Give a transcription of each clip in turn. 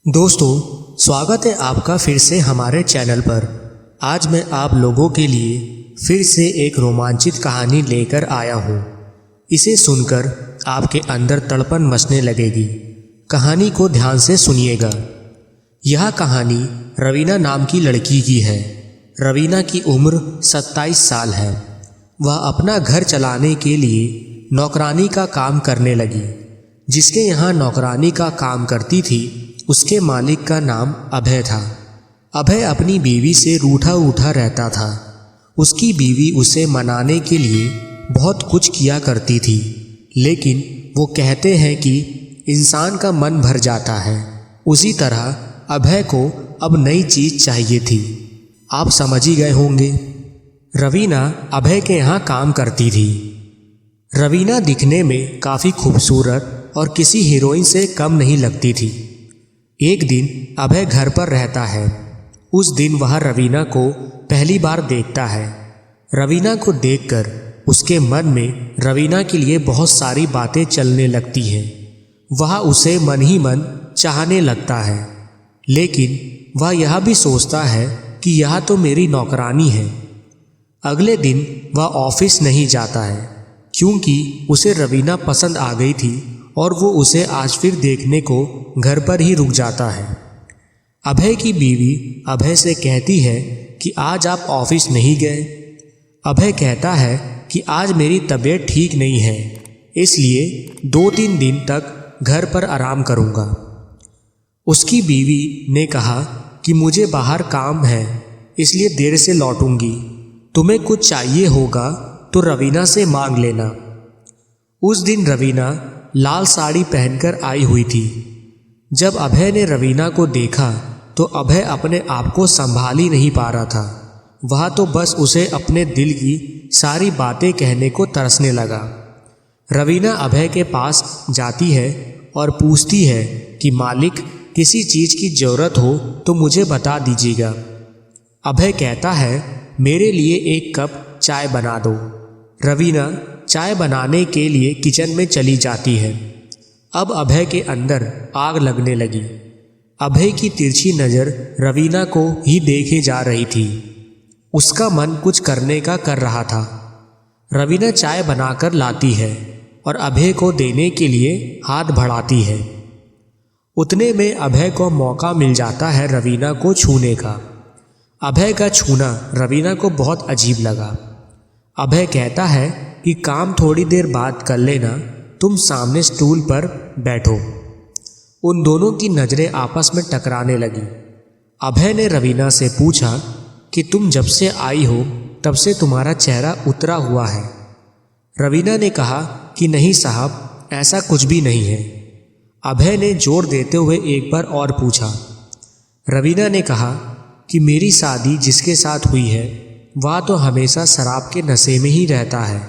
दोस्तों, स्वागत है आपका फिर से हमारे चैनल पर। आज मैं आप लोगों के लिए फिर से एक रोमांचित कहानी लेकर आया हूँ। इसे सुनकर आपके अंदर तड़पन मचने लगेगी। कहानी को ध्यान से सुनिएगा। यह कहानी रवीना नाम की लड़की की है। रवीना की उम्र 27 साल है। वह अपना घर चलाने के लिए नौकरानी का काम करने लगी। जिसके यहाँ नौकरानी का काम करती थी उसके मालिक का नाम अभय था। अभय अपनी बीवी से रूठा उठा रहता था। उसकी बीवी उसे मनाने के लिए बहुत कुछ किया करती थी, लेकिन वो कहते हैं कि इंसान का मन भर जाता है। उसी तरह अभय को अब नई चीज़ चाहिए थी। आप समझ ही गए होंगे। रवीना अभय के यहाँ काम करती थी। रवीना दिखने में काफ़ी खूबसूरत और किसी हीरोइन से कम नहीं लगती थी। एक दिन अभय घर पर रहता है। उस दिन वह रवीना को पहली बार देखता है। रवीना को देखकर उसके मन में रवीना के लिए बहुत सारी बातें चलने लगती हैं। वह उसे मन ही मन चाहने लगता है, लेकिन वह यह भी सोचता है कि यह तो मेरी नौकरानी है। अगले दिन वह ऑफिस नहीं जाता है, क्योंकि उसे रवीना पसंद आ गई थी और वो उसे आज फिर देखने को घर पर ही रुक जाता है। अभय की बीवी अभय से कहती है कि आज आप ऑफिस नहीं गए। अभय कहता है कि आज मेरी तबीयत ठीक नहीं है, इसलिए 2-3 दिन तक घर पर आराम करूँगा। उसकी बीवी ने कहा कि मुझे बाहर काम है, इसलिए देर से लौटूंगी। तुम्हें कुछ चाहिए होगा तो रवीना से मांग लेना। उस दिन रवीना लाल साड़ी पहनकर आई हुई थी। जब अभय ने रवीना को देखा तो अभय अपने आप को संभाल ही नहीं पा रहा था। वह तो बस उसे अपने दिल की सारी बातें कहने को तरसने लगा। रवीना अभय के पास जाती है और पूछती है कि मालिक, किसी चीज़ की ज़रूरत हो तो मुझे बता दीजिएगा। अभय कहता है, मेरे लिए 1 कप चाय बना दो। रवीना चाय बनाने के लिए किचन में चली जाती है। अब अभय के अंदर आग लगने लगी। अभय की तिरछी नज़र रवीना को ही देखे जा रही थी। उसका मन कुछ करने का कर रहा था। रवीना चाय बनाकर लाती है और अभय को देने के लिए हाथ बढ़ाती है। उतने में अभय को मौका मिल जाता है रवीना को छूने का। अभय का छूना रवीना को बहुत अजीब लगा। अभय कहता है कि काम थोड़ी देर बाद कर लेना, तुम सामने स्टूल पर बैठो। उन दोनों की नज़रें आपस में टकराने लगी। अभय ने रवीना से पूछा कि तुम जब से आई हो तब से तुम्हारा चेहरा उतरा हुआ है। रवीना ने कहा कि नहीं साहब, ऐसा कुछ भी नहीं है। अभय ने जोर देते हुए एक बार और पूछा। रवीना ने कहा कि मेरी शादी जिसके साथ हुई है वह तो हमेशा शराब के नशे में ही रहता है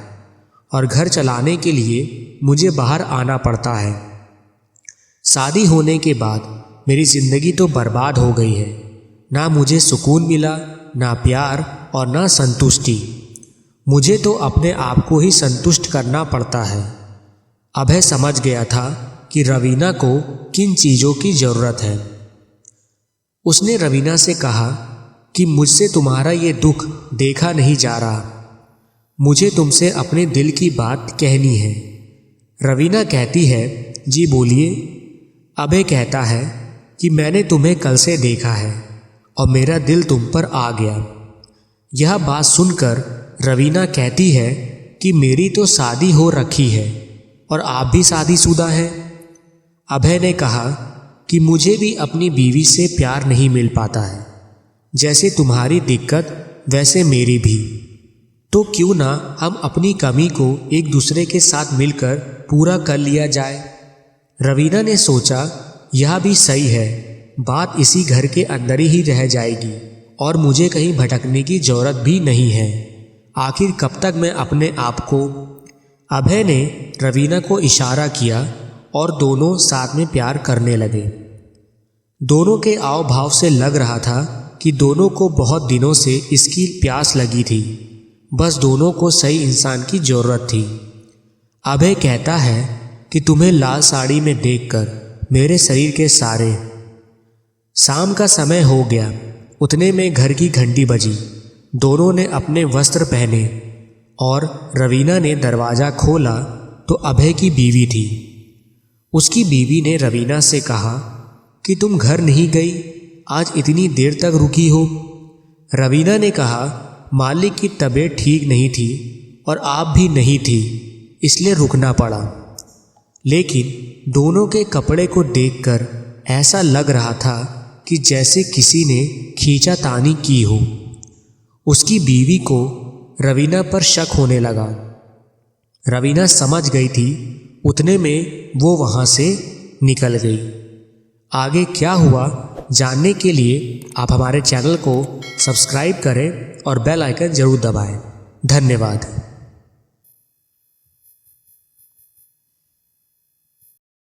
और घर चलाने के लिए मुझे बाहर आना पड़ता है। शादी होने के बाद मेरी ज़िंदगी तो बर्बाद हो गई है। ना मुझे सुकून मिला, ना प्यार और ना संतुष्टि। मुझे तो अपने आप को ही संतुष्ट करना पड़ता है। अभय समझ गया था कि रवीना को किन चीज़ों की ज़रूरत है। उसने रवीना से कहा कि मुझसे तुम्हारा ये दुख देखा नहीं जा रहा। मुझे तुमसे अपने दिल की बात कहनी है। रवीना कहती है, जी बोलिए। अभय कहता है कि मैंने तुम्हें कल से देखा है और मेरा दिल तुम पर आ गया। यह बात सुनकर रवीना कहती है कि मेरी तो शादी हो रखी है और आप भी शादीशुदा हैं। अभय ने कहा कि मुझे भी अपनी बीवी से प्यार नहीं मिल पाता है। जैसे तुम्हारी दिक्कत वैसे मेरी भी। तो क्यों ना हम अपनी कमी को एक दूसरे के साथ मिलकर पूरा कर लिया जाए। रवीना ने सोचा, यह भी सही है। बात इसी घर के अंदर ही रह जाएगी और मुझे कहीं भटकने की ज़रूरत भी नहीं है। आखिर कब तक मैं अपने आप को। अभय ने रवीना को इशारा किया और दोनों साथ में प्यार करने लगे। दोनों के आव भाव से लग रहा था कि दोनों को बहुत दिनों से इसकी प्यास लगी थी। बस दोनों को सही इंसान की ज़रूरत थी। अभय कहता है कि तुम्हें लाल साड़ी में देखकर मेरे शरीर के सारे शाम का समय हो गया। उतने में घर की घंटी बजी। दोनों ने अपने वस्त्र पहने और रवीना ने दरवाज़ा खोला तो अभय की बीवी थी। उसकी बीवी ने रवीना से कहा कि तुम घर नहीं गई, आज इतनी देर तक रुकी हो। रवीना ने कहा मालिक की तबीयत ठीक नहीं थी और आप भी नहीं थी, इसलिए रुकना पड़ा। लेकिन दोनों के कपड़े को देखकर ऐसा लग रहा था कि जैसे किसी ने खींचातानी की हो। उसकी बीवी को रवीना पर शक होने लगा। रवीना समझ गई थी। उतने में वो वहाँ से निकल गई। आगे क्या हुआ जानने के लिए आप हमारे चैनल को सब्सक्राइब करें और बेल आइकन ज़रूर दबाएं। धन्यवाद।